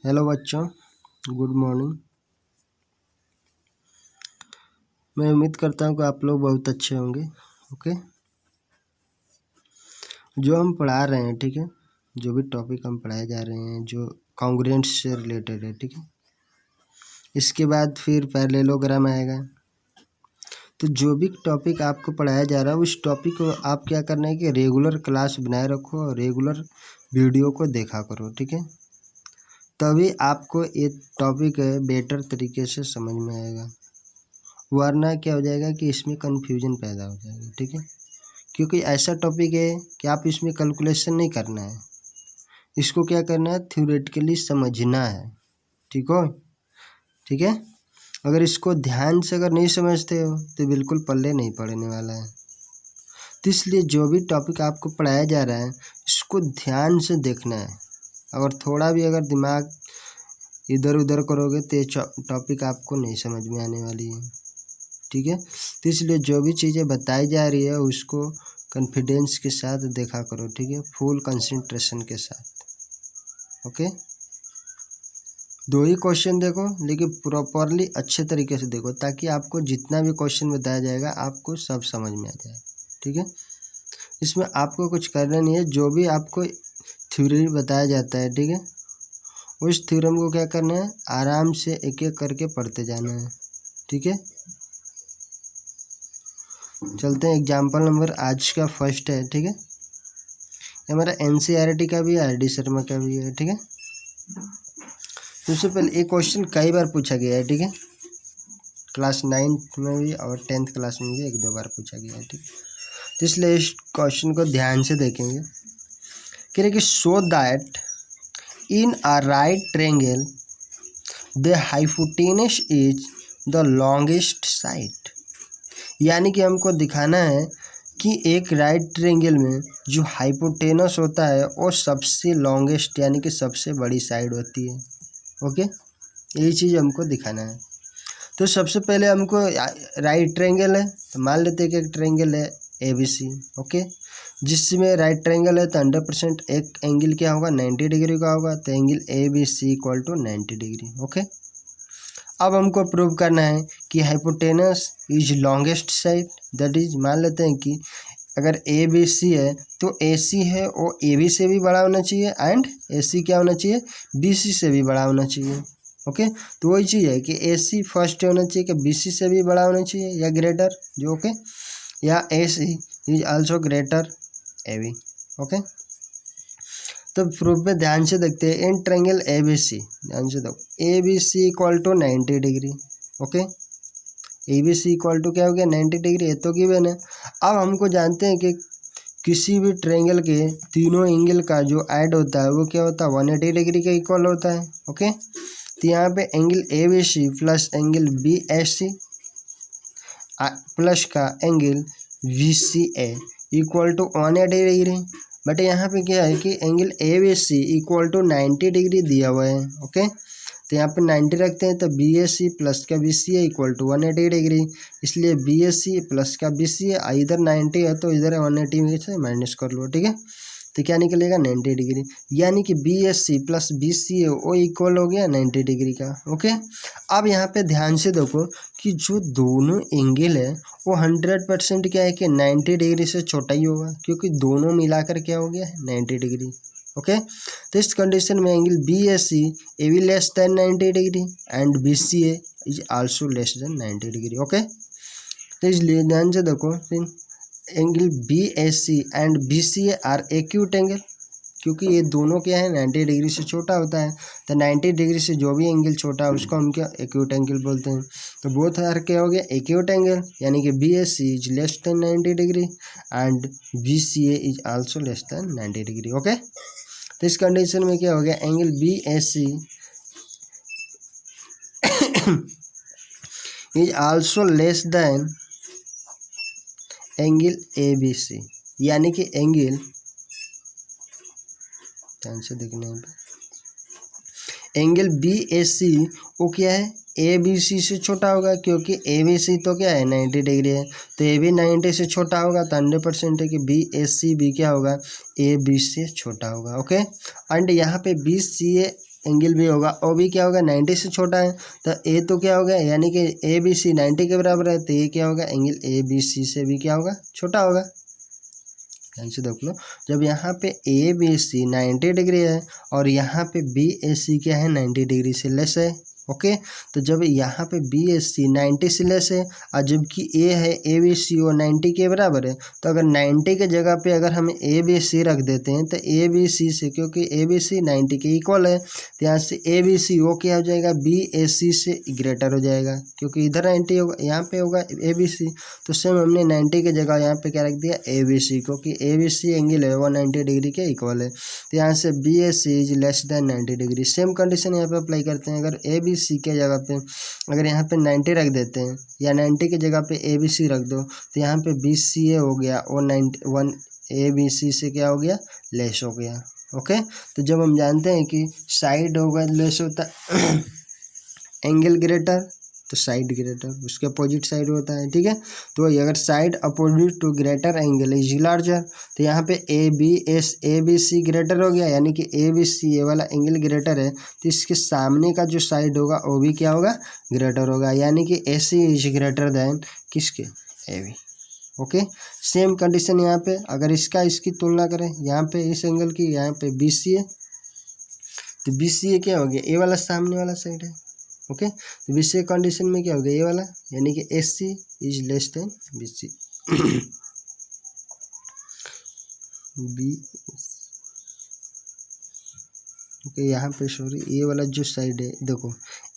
Hello बच्चों, good morning. मैं उम्मीद करता हूँ कि आप लोग बहुत अच्छे होंगे। ओके, जो हम पढ़ा रहे हैं, ठीक है, जो भी टॉपिक हम पढ़ाए जा रहे हैं जो कॉन्ग्रुएंट्स से रिलेटेड है, ठीक है। इसके बाद फिर पैरेललोग्राम आएगा। तो जो भी टॉपिक आपको पढ़ाया जा रहा है उस टॉपिक को आप क्या करना है कि रेगुलर क्लास बनाए रखो और रेगुलर वीडियो को देखा करो, ठीक है। तभी आपको ये टॉपिक बेटर तरीके से समझ में आएगा, वरना क्या हो जाएगा कि इसमें कन्फ्यूजन पैदा हो जाएगा, ठीक है। क्योंकि ऐसा टॉपिक है कि आप इसमें कैलकुलेशन नहीं करना है, इसको क्या करना है, थ्योरेटिकली समझना है, ठीक हो, ठीक है। अगर इसको ध्यान से अगर नहीं समझते हो तो बिल्कुल पल्ले नहीं पड़ने वाला है। तो इसलिए जो भी टॉपिक आपको पढ़ाया जा रहा है इसको ध्यान से देखना है। अगर थोड़ा भी अगर दिमाग इधर उधर करोगे तो ये टॉपिक आपको नहीं समझ में आने वाली है, ठीक है। तो इसलिए जो भी चीज़ें बताई जा रही है उसको कॉन्फिडेंस के साथ देखा करो, ठीक है, फुल कंसंट्रेशन के साथ। ओके, दो ही क्वेश्चन देखो लेकिन प्रॉपरली अच्छे तरीके से देखो, ताकि आपको जितना भी क्वेश्चन बताया जाएगा आपको सब समझ में आ जाए, ठीक है। इसमें आपको कुछ करना नहीं है, जो भी आपको थ्योरी बताया जाता है, ठीक है, उस थ्योरम को क्या करना है, आराम से एक एक करके पढ़ते जाना है, ठीक है। चलते हैं एग्जाम्पल नंबर आज का फर्स्ट है, ठीक है। हमारा एनसीईआरटी का भी है, आर डी शर्मा का भी है, ठीक है। सबसे पहले एक क्वेश्चन कई बार पूछा गया है, ठीक है, क्लास 9th में भी और 10th क्लास में भी एक दो बार पूछा गया है, ठीक। तो इसलिए इस क्वेश्चन को ध्यान से देखेंगे। कह रहे कि show that in a right triangle the hypotenuse is the longest side. यानी कि हमको दिखाना है कि एक राइट ट्रायंगल में जो हाइपोटेनस होता है वो सबसे लॉन्गेस्ट यानी कि सबसे बड़ी साइड होती है। ओके, यही चीज़ हमको दिखाना है। तो सबसे पहले हमको राइट ट्रायंगल है, तो मान लेते हैं कि एक ट्रायंगल है ABC, ओके, जिसमें राइट ट्रायंगल है तो 100% एक एंगल क्या होगा, 90 डिग्री का होगा। तो angle ABC equal to 90 degree. Okay, अब हमको प्रूव करना है कि hypotenuse is longest side, that is मान लेते हैं कि अगर ABC है तो AC है वो AB से भी बड़ा होना चाहिए एंड AC क्या होना चाहिए, BC से भी बड़ा होना चाहिए। ओके, तो वही चीज़ है कि AC फर्स्ट होना चाहिए कि BC से भी बड़ा होना चाहिए या ग्रेटर, जो ओके, या AC is also greater AB। Okay, तो प्रूफ में ध्यान से देखते हैं। इन ट्रायंगल ABC, ध्यान से देखो, ABC equal to 90 degree. Okay, ABC equal to क्या हो गया, 90 डिग्री, ये तो गिवन है। अब हमको जानते हैं कि किसी भी ट्रायंगल के तीनों एंगल का जो ऐड होता है वो क्या होता है, 180 डिग्री के इक्वल होता है। ओके, तो यहाँ पे angle ABC plus angle BSC plus का angle VCA equal to 180 degree. But यहाँ पे क्या है कि angle ABC equal to 90 degree दिया हुआ है। ओके, तो यहाँ पे 90 रखते हैं तो BSC प्लस का BCA इक्वल टू 180 डिग्री। इसलिए BSC प्लस का BCA इधर 90 है तो इधर 180 में से माइनस कर लो, ठीक है। तो क्या निकलेगा, 90 डिग्री, यानी कि BSC प्लस BCA वो इक्वल हो गया 90 डिग्री का। ओके, अब यहाँ पे ध्यान से देखो कि जो दोनों एंगल है वो 100% क्या है कि 90 डिग्री से छोटा ही होगा, क्योंकि दोनों मिलाकर क्या हो गया है, 90 डिग्री। ओके, तो इस कंडीशन में एंगल BSC ए भी less than 90 degree and BCA is also less than 90 degree. Okay, तो इसलिए ध्यान से देखो, angle BSC and BCA are acute angle, क्योंकि ये दोनों क्या है, 90 डिग्री से छोटा होता है। तो 90 डिग्री से जो भी एंगल छोटा है उसको हम क्या, एक्यूट एंगल बोलते हैं। तो बोथ आर क्या हो गया, एक्यूट एंगल, यानी कि BSC is less than 90 degree and BCA is also less than 90 degree. Okay, तो इस कंडीशन में क्या हो गया, angle BSC is also less then angle ABC, यानी कि एंगल, ध्यान से देखना है, एंगल BSC वो क्या है, ABC से छोटा होगा, क्योंकि ABC तो क्या है 90 डिग्री है, तो AB 90 से छोटा होगा, तो 100% है कि BSC भी क्या होगा, AB से छोटा होगा। ओके, एंड यहाँ पे BCA एंगल भी होगा, ओ भी क्या होगा 90 से छोटा है, तो ए तो क्या होगा यानी कि ए बी सी 90 के बराबर है, तो ये क्या होगा एंगल ए बी सी से भी क्या होगा छोटा होगा। ध्यान से देख लो, जब यहाँ पे ए बी सी 90 डिग्री है और यहाँ पे बी ए सी क्या है 90 डिग्री से लेस है। ओके, तो जब यहाँ पे बी ए सी 90 से लेस है और जबकि ए है ए बी सी वो 90 के बराबर है, तो अगर 90 के जगह पे अगर हम ए बी सी रख देते हैं तो ए बी सी से, क्योंकि ए बी सी 90 के इक्वल है, तो यहाँ से ए बी सी वो क्या हो जाएगा बी ए सी से ग्रेटर हो जाएगा, क्योंकि इधर 90 होगा यहाँ पे होगा ए बी सी, तो सेम हमने 90 के जगह यहाँ पे क्या रख दिया ए बी सी, क्योंकि ए बी सी एंगल है वो 90 डिग्री के इक्वल है, तो यहाँ से B A C is less than 90 degree. Same condition यहाँ पे अप्लाई करते हैं, अगर ए बी सी के जगह पे अगर यहाँ पे 90 रख देते हैं या 90 के जगह पे ए बी सी रख दो, तो यहाँ पे बी सी ए हो गया और 91 ए बी सी से क्या हो गया लेस हो गया। ओके, तो जब हम जानते हैं कि साइड होगा लेस होता एंगल ग्रेटर, तो साइड ग्रेटर उसके अपोजिट साइड होता है। ठीक है, तो अगर side opposite to greater angle is larger, तो यहाँ पे ए बी सी ग्रेटर हो गया, यानी कि ए बी सी ए वाला एंगल ग्रेटर है, तो इसके सामने का जो साइड होगा वो भी क्या होगा ग्रेटर होगा, यानी कि A C is greater than किसके A B. Okay, same condition यहाँ पे अगर इसकी तुलना करें यहाँ पे इस एंगल की, यहाँ पे बी सी है, तो बी सी ए क्या हो गया ए वाला सामने वाला साइड है। ओके, तो बी सी कंडीशन में क्या हो गया ये वाला, यानी कि S C is less than B C. B okay, यहाँ पे सॉरी ये वाला जो साइड है देखो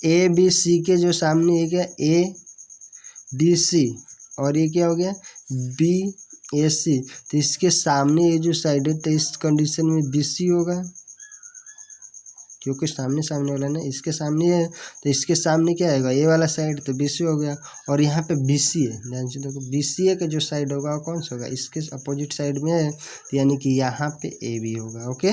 ए बी सी के जो सामने है क्या ए बी सी, और ये क्या हो गया बी ए सी, तो इसके सामने ये जो साइड है तो इस कंडीशन में बी सी होगा, क्योंकि सामने सामने वाला ना इसके सामने है, तो इसके सामने क्या आएगा ये वाला साइड, तो बी सी हो गया, और यहाँ पे बी सी है, ध्यान से देखो बी सी ए का जो साइड होगा वो कौन सा होगा इसके अपोजिट साइड में है, तो यानी कि यहाँ पे ए बी होगा। ओके,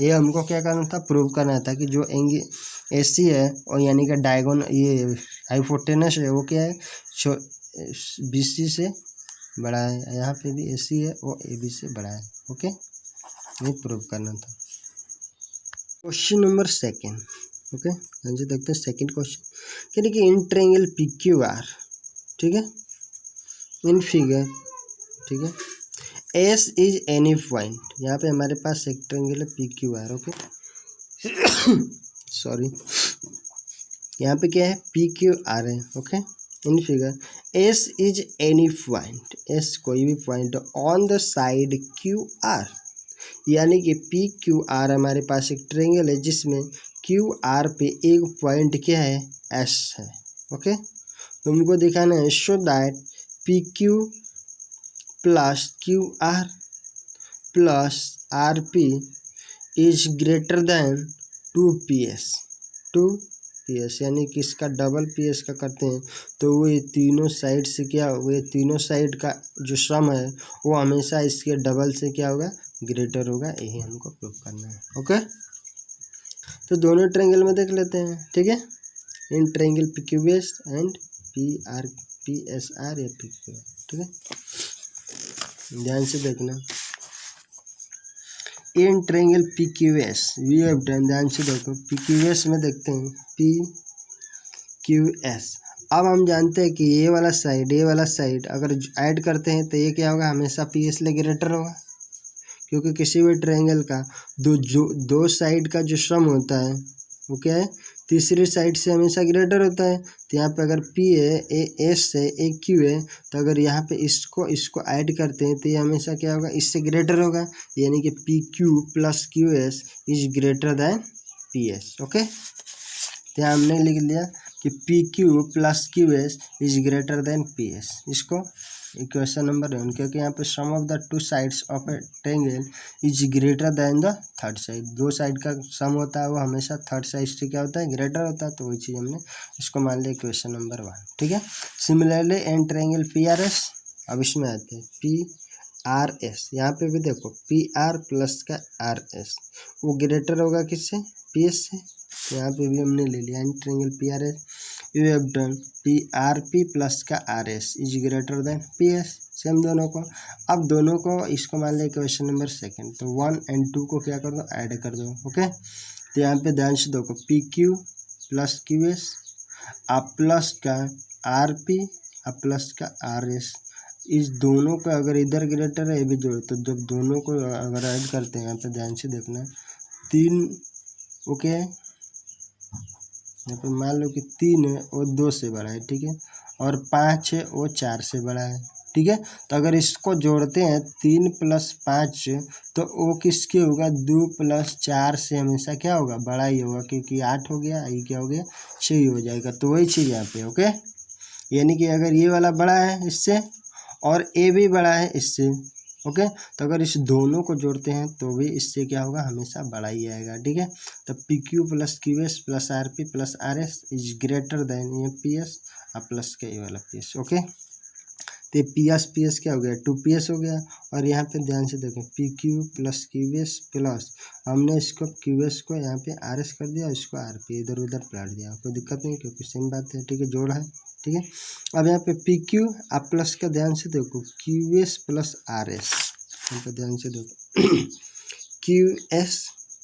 ये हमको क्या करना था प्रूव करना था कि जो एंगल ए सी है और यानी कि डायगोनल ये हाइपोटेनस है वो क्या है बी सी से बड़ा है, यहाँ पे भी ए सी है वो ए बी से बड़ा है। ओके, ये प्रूव करना था। Question number second. Okay, answer देखते हैं सेकेंड क्वेश्चन, यानी कि in triangle P Q R, ठीक है, इन फिगर, ठीक है, एस इज एनी पॉइंट, यहाँ पे हमारे पास एक ट्रायंगल है P Q R. Okay sorry, यहाँ पे क्या है पी क्यू आर है। Okay, in figure as is any point, S कोई भी point on the side Q R, यानी कि पी क्यू आर हमारे पास एक ट्रायंगल है जिसमें क्यू आर पे एक पॉइंट क्या है एस है। ओके, तुमको दिखाना है show that P Q plus Q R plus R P is greater than 2PS, 2PS, यानी कि इसका डबल PS का करते हैं तो वो ये तीनों साइड से क्या, वो ये तीनों साइड का जो सम है वो हमेशा इसके डबल से क्या होगा ग्रेटर होगा, यही हमको प्रूव करना है। ओके, तो दोनों ट्रायंगल में देख लेते हैं। ठीक है, in triangle P Q S and P S R या पी क्यू आर। ठीक है, ध्यान से देखना, in triangle P Q S V have done, ध्यान से देखो पी क्यू एस में देखते हैं पी क्यू एस। अब हम जानते हैं कि ये वाला साइड अगर ऐड करते हैं तो ये क्या होगा हमेशा पी एस ले ग्रेटर होगा, क्योंकि किसी भी ट्रायंगल का दो साइड का जो सम होता है वो क्या है तीसरी साइड से हमेशा ग्रेटर होता है। तो यहाँ पे अगर P है ए एस है ए क्यू है, तो अगर यहाँ पे इसको ऐड करते हैं तो ये हमेशा क्या होगा इससे ग्रेटर होगा, यानी कि P Q plus Q S is greater than P S. Okay, तो यहाँ हमने लिख लिया कि P Q plus Q S is greater than P S, इसको इक्वेशन नंबर 1, क्योंकि यहाँ पे sum of the two sides of a triangle is greater than the third side, दो साइड का सम होता है वो हमेशा थर्ड साइड से क्या होता है ग्रेटर होता है, तो वही चीज़ हमने इसको मान लिया इक्वेशन नंबर 1। ठीक है, similarly in triangle P R S, अब इसमें आते हैं पी आर एस, यहाँ पे भी देखो पी आर प्लस का आर एस वो ग्रेटर होगा किससे पी एस से, तो यहाँ पे भी हमने ले लिया an triangle P R S, you have done P R P plus का R S is greater than P S. Same दोनों को। अब दोनों को इसको मान लिया क्वेश्चन नंबर सेकंड, तो 1 और 2 को क्या कर दो, ऐड कर दो। ओके, तो यहाँ पे ध्यान से देखो P Q plus Q S, आप प्लस का आर पी, आप प्लस का आर एस, इस दोनों का अगर इधर ग्रेटर है ये भी जोड़, तो जब दोनों को अगर ऐड करते हैं यहाँ पे ध्यान से देखना, 3 ओके, यहाँ पे मान लो कि 3 है वो 2 से बड़ा है, ठीक है, और 5 है वो 4 से बड़ा है, ठीक है। तो अगर इसको जोड़ते हैं 3 + 5, तो वो किसके होगा, 2 + 4 से हमेशा क्या होगा, बड़ा ही होगा, क्योंकि 8 हो गया, ये क्या हो गया, 6 हो जाएगा। तो वही चीज़ यहाँ पे। ओके, यानी कि अगर ये वाला बड़ा है इससे और ए भी बड़ा है इससे, ओके, तो अगर इस दोनों को जोड़ते हैं तो भी इससे क्या होगा, हमेशा बड़ा ही आएगा, ठीक है। तो P Q plus Q S plus R P plus R S is greater then ये पी एस और प्लस का ये वाला पी एस। ओके, तो पी एस क्या हो गया, 2PS हो गया। और यहाँ पे ध्यान से देखें P Q plus Q S plus, हमने इसको क्यू एस को यहाँ पे आर एस कर दिया, इसको आर पी इधर उधर पलट दिया, कोई दिक्कत नहीं क्योंकि सेम बात है, ठीक है, जोड़ है, ठीक है। अब यहाँ पे पी क्यू आप प्लस का ध्यान से देखो Q S plus R S, यहाँ पे ध्यान से देखो Q S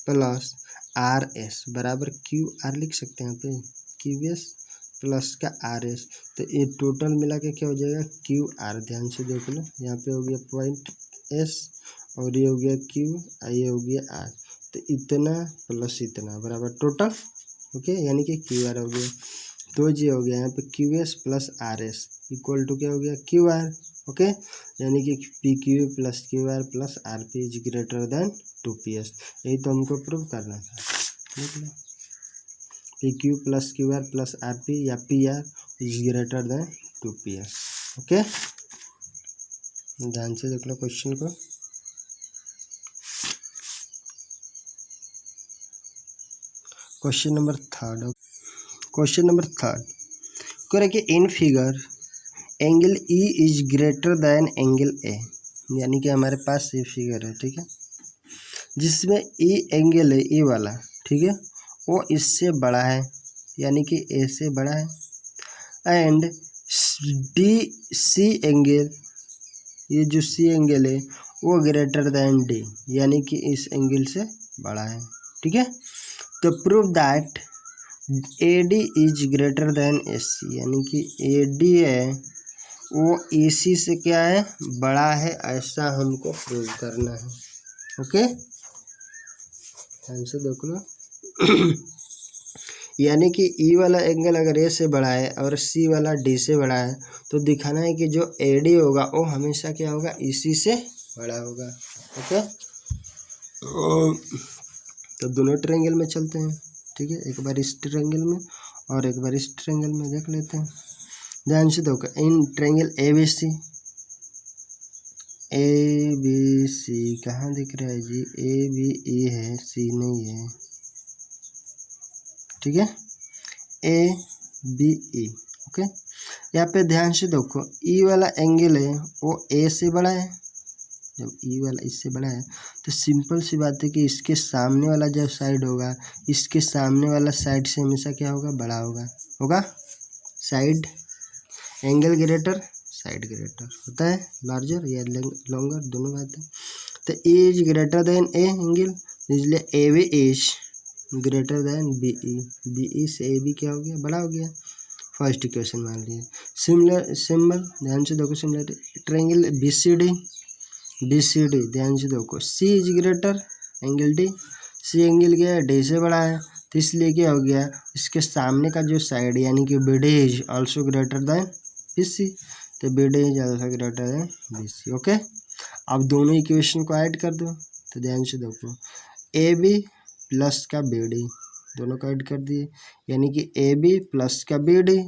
plus R S बराबर क्यू आर लिख सकते हैं यहाँ पे, क्यू एस प्लस का आर एस, तो ये टोटल मिला के क्या हो जाएगा, क्यू आर। ध्यान से देख लो, यहाँ पे हो गया पॉइंट एस और ये हो गया क्यू, ये हो गया आर, तो इतना प्लस इतना बराबर टोटल। ओके, यानी कि क्यू आर हो गया। तो ये हो गया यहाँ पे Q S plus R S equal to क्या हो गया, क्यू आर। ओके, यानी कि P Q plus Q R plus R P is greater than 2PS। यही तो हमको प्रूव करना था, देख लो, P Q plus Q R plus R P या P R is greater than 2PS। Okay, ध्यान से देख लो क्वेश्चन को। Question number third, question number third कह कि in figure angle E is greater then angle A, यानी कि हमारे पास ये फिगर है, ठीक है, जिसमें ई एंगल है, ई वाला, ठीक है, वो इससे बड़ा है, यानी कि ए से बड़ा है, एंड डी सी एंगल, ये जो सी एंगल है वो ग्रेटर दैन डी, यानी कि इस एंगल से बड़ा है, ठीक है। तो prove that A D is greater than A C, यानी कि ए डी है वो ए सी से क्या है, बड़ा है, ऐसा हमको प्रूव करना है। ओके, ध्यान से देख लो यानी कि ई वाला एंगल अगर ए से बड़ा है और सी वाला डी से बड़ा है, तो दिखाना है कि जो ए डी होगा वो हमेशा क्या होगा, ई सी से बड़ा होगा। ओके, तो दोनों ट्रायंगल में चलते हैं, ठीक है, एक बार इस ट्रायंगल में और एक बार इस ट्रायंगल में देख लेते हैं। ध्यान से देखो in triangle A B C कहाँ दिख रहा है जी, ए बी ई है, सी नहीं है, ठीक है, ए बी ई। ओके, यहाँ पे ध्यान से देखो ई वाला एंगल है वो ए से बड़ा है, जब ई वाला इससे बड़ा है तो सिंपल सी बात है कि इसके सामने वाला जो साइड होगा, इसके सामने वाला साइड से हमेशा क्या होगा, बड़ा होगा side, angle greater side greater होता है, लार्जर या लॉन्गर दोनों बात है। तो A is greater than A angle, इसलिए A B is greater than B E से ए बी क्या हो गया, बड़ा हो गया, फर्स्ट इक्वेशन मान लिया। सिमिलर ध्यान से देखो, similar triangle B C D ध्यान से देखो C is greater angle D, C angle क्या है, डी से बड़ा है, तो इसलिए क्या हो गया, इसके सामने का जो साइड यानी कि B D is also greater than B C, तो B D is also greater than B C. Okay, अब दोनों इक्वेशन को ऐड कर दो, तो ध्यान से देखो ए बी प्लस का बी डी दोनों को ऐड कर दिए, यानी कि ए बी प्लस का बी डी,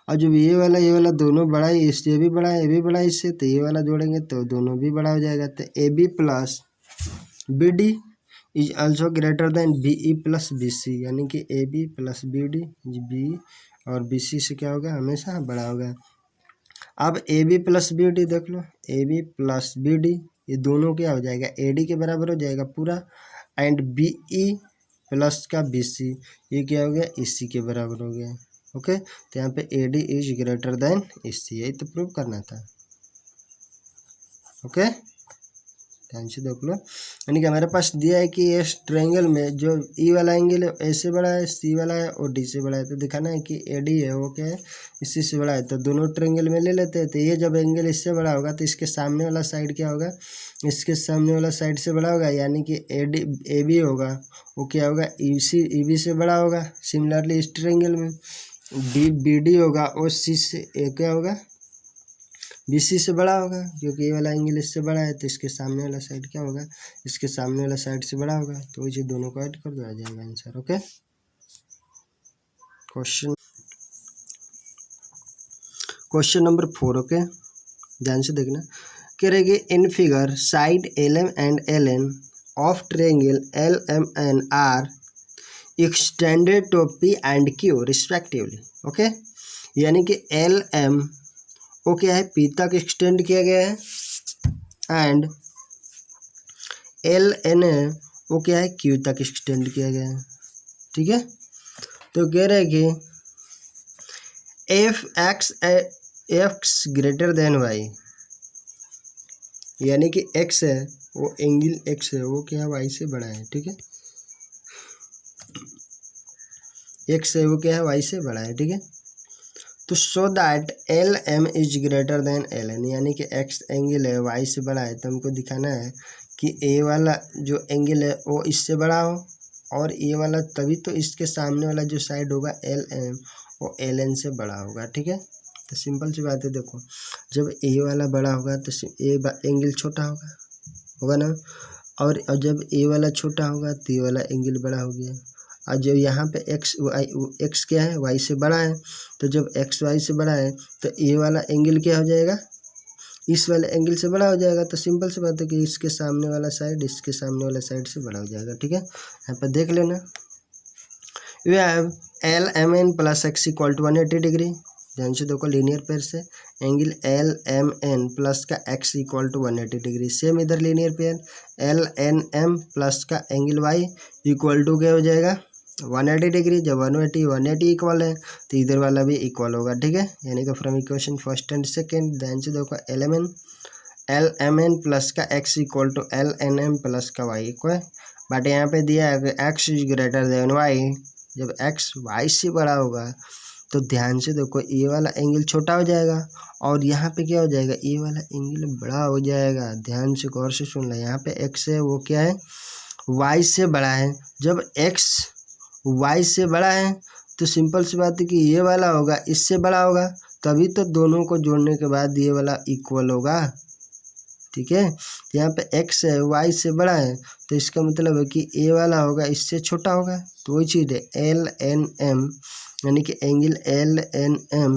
और जब ये वाला दोनों बड़ा है, इससे भी बड़ा है, ये भी बड़ा है इससे, तो ये वाला जोड़ेंगे तो दोनों भी बड़ा हो जाएगा। तो A B plus B D is also greater than B E plus B C, यानी कि A B plus B D B और बी सी से क्या होगा, हमेशा बड़ा होगा। अब A B plus B D देख लो, A B plus B D ये दोनों क्या हो जाएगा, ए डी के बराबर हो जाएगा पूरा, एंड बी ई प्लस का बी सी ये क्या हो गया, ई सी के बराबर हो गया। ओके, तो यहाँ पे A D is greater than E C, यही तो प्रूव करना था। ओके, ध्यान से देख लो। यानी कि हमारे पास दिया है कि इस ट्रायंगल में जो ई वाला एंगल है ए से बड़ा है, सी वाला है और डी से बड़ा है। तो दिखाना है कि ए डी है वो क्या है, इसी से बड़ा है। तो दोनों ट्रायंगल में ले लेते हैं। तो ये जब एंगल इससे बड़ा होगा तो इसके सामने वाला साइड क्या होगा, इसके सामने वाला साइड से बड़ा होगा, यानी कि ए बी होगा वो क्या होगा, ई बी से बड़ा होगा। सिमिलरली इस ट्रायंगल में बी डी होगा और सी से क्या होगा, BC से बड़ा होगा, क्योंकि ये वाला एंगल इससे बड़ा है। तो इसके सामने वाला साइड क्या होगा, इसके सामने वाला साइड से बड़ा होगा। तो ये दोनों को ऐड कर दो, आ जाएगा answer. Okay, question number 4। Okay, ध्यान से देखना। कह रहे कि in figure side LM and LN of triangle LMN are extended to P and Q respectively. Okay, यानी कि LM वो क्या है, P तक एक्सटेंड किया गया है एंड LN वो क्या है, Q तक एक्सटेंड किया गया है। ठीक है, तो कह रहे कि if x greater than y, यानी कि x है वो एंगल x है वो क्या है, y से बड़ा है। ठीक है, x है वो क्या है, y से बड़ा है। ठीक है, तो so that LM is greater then LN, यानी कि x एंगल है y से बड़ा है। तो हमको दिखाना है कि a वाला जो एंगल है वो इससे बड़ा हो, और ये वाला तभी तो इसके सामने वाला जो साइड होगा LM वो LN से बड़ा होगा। ठीक है, तो सिंपल सी बात है। देखो, जब a वाला बड़ा होगा तो एंगल छोटा होगा ना, और जब a वाला छोटा होगा तो ये वाला एंगल बड़ा हो गया। और जो यहाँ पे x क्या है, y से बड़ा है। तो जब x y से बड़ा है तो ये वाला एंगल क्या हो जाएगा, इस वाले एंगल से बड़ा हो जाएगा। तो सिंपल सी बात है कि इसके सामने वाला साइड इसके सामने वाला साइड से बड़ा हो जाएगा। ठीक है, यहाँ पर देख लेना। We have LMN plus x equal to 180 degree. ध्यान से देखो, लीनियर पेयर से एंगल LMN प्लस का x equal to 180 degree. Same इधर लीनियर पेयर LNM प्लस का एंगल y इक्वल टू क्या हो जाएगा, 180 डिग्री। जब 180 इक्वल है तो इधर वाला भी इक्वल होगा। ठीक है, यानी कि from equation first and second ध्यान से देखो, LMN प्लस का x equal to LNM plus का y इक्वल, बट यहाँ पे दिया है कि x is greater than y। जब x y से बड़ा होगा तो ध्यान से देखो, ये वाला एंगल छोटा हो जाएगा और यहाँ पे क्या हो जाएगा, ये वाला एंगल बड़ा हो जाएगा। ध्यान से गौर से सुन ले, यहाँ पे x है वो क्या है, y से बड़ा है। जब x y से बड़ा है तो सिंपल सी बात है कि ये वाला होगा इससे बड़ा होगा, तभी तो दोनों को जोड़ने के बाद ये वाला इक्वल होगा। ठीक है, यहाँ पे x है y से बड़ा है तो इसका मतलब है कि ये वाला होगा इससे छोटा होगा। तो वही चीज़ है LNM, यानी कि एंगल LNM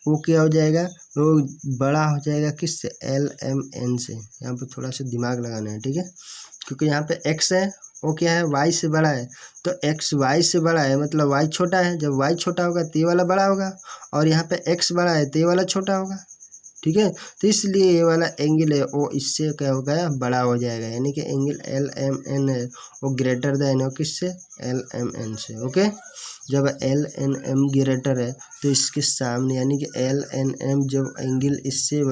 वो क्या हो जाएगा, वो बड़ा हो जाएगा किससे, LMN से। यहाँ पे थोड़ा सा दिमाग लगाना है। ठीक है, क्योंकि यहाँ पे x है वो क्या है, y से बड़ा है। तो x y से बड़ा है मतलब y छोटा है। जब y छोटा होगा तो ये वाला बड़ा होगा, और यहाँ पे x बड़ा है तो ये वाला छोटा होगा। ठीक है, तो इसलिए ये वाला एंगल है वो इससे क्या होगा, बड़ा हो जाएगा। यानी कि एंगल LMN है वो ग्रेटर देन हो किससे, LMN से। ओके, जब LNM ग्रेटर है तो इसके सामने, यानी कि LNM जब एंगल इससे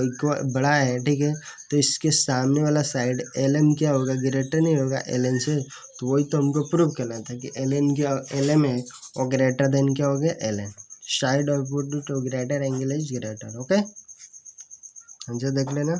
बड़ा है, ठीक है, तो इसके सामने वाला साइड LM क्या होगा, ग्रेटर नहीं होगा LN से। तो वही तो हमको प्रूव करना था कि LM है और ग्रेटर देन क्या हो गया, LN। Side of greater angle is greater. Okay, answer देख लेना।